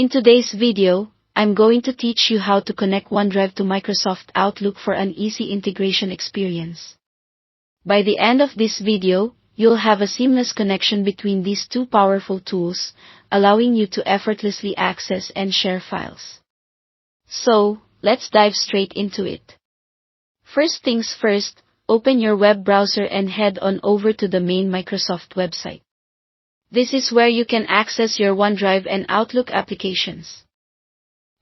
In today's video, I'm going to teach you how to connect OneDrive to Microsoft Outlook for an easy integration experience. By the end of this video, you'll have a seamless connection between these two powerful tools, allowing you to effortlessly access and share files. So, let's dive straight into it. First things first, open your web browser and head on over to the main Microsoft website. This is where you can access your OneDrive and Outlook applications.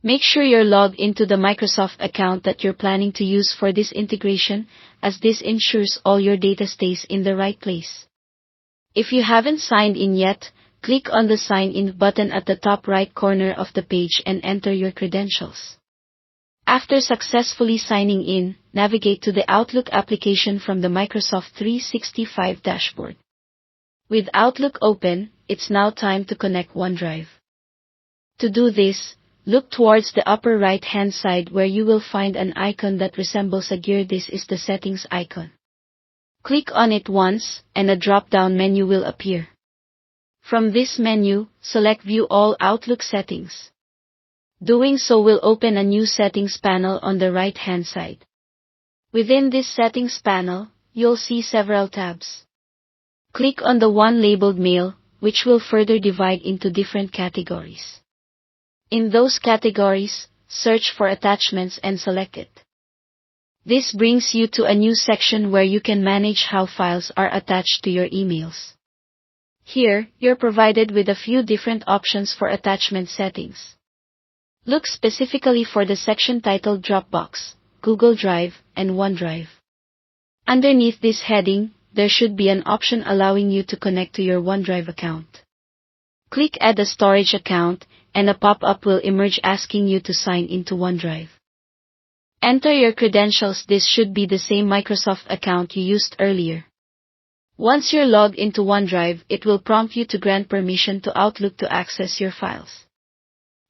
Make sure you're logged into the Microsoft account that you're planning to use for this integration, as this ensures all your data stays in the right place. If you haven't signed in yet, click on the Sign In button at the top right corner of the page and enter your credentials. After successfully signing in, navigate to the Outlook application from the Microsoft 365 dashboard. With Outlook open, it's now time to connect OneDrive. To do this, look towards the upper right-hand side where you will find an icon that resembles a gear. This is the settings icon. Click on it once, and a drop-down menu will appear. From this menu, select View All Outlook Settings. Doing so will open a new settings panel on the right-hand side. Within this settings panel, you'll see several tabs. Click on the one labeled Mail, which will further divide into different categories. In those categories, search for attachments and select it. This brings you to a new section where you can manage how files are attached to your emails. Here, you're provided with a few different options for attachment settings. Look specifically for the section titled Dropbox, Google Drive, and OneDrive. Underneath this heading, there should be an option allowing you to connect to your OneDrive account. Click Add a Storage Account, and a pop-up will emerge asking you to sign into OneDrive. Enter your credentials. This should be the same Microsoft account you used earlier. Once you're logged into OneDrive, it will prompt you to grant permission to Outlook to access your files.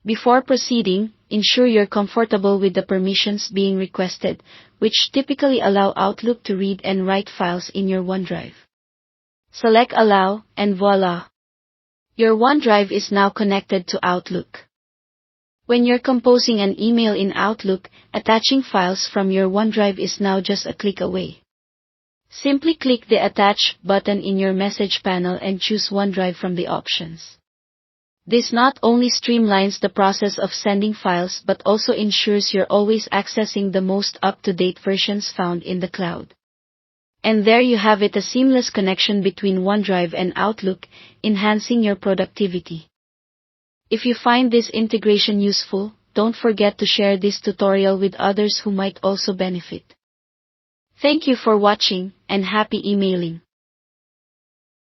Before proceeding, ensure you're comfortable with the permissions being requested, which typically allow Outlook to read and write files in your OneDrive. Select Allow, and voila! Your OneDrive is now connected to Outlook. When you're composing an email in Outlook, attaching files from your OneDrive is now just a click away. Simply click the Attach button in your message panel and choose OneDrive from the options. This not only streamlines the process of sending files but also ensures you're always accessing the most up-to-date versions found in the cloud. And there you have it, a seamless connection between OneDrive and Outlook, enhancing your productivity. If you find this integration useful, don't forget to share this tutorial with others who might also benefit. Thank you for watching, and happy emailing.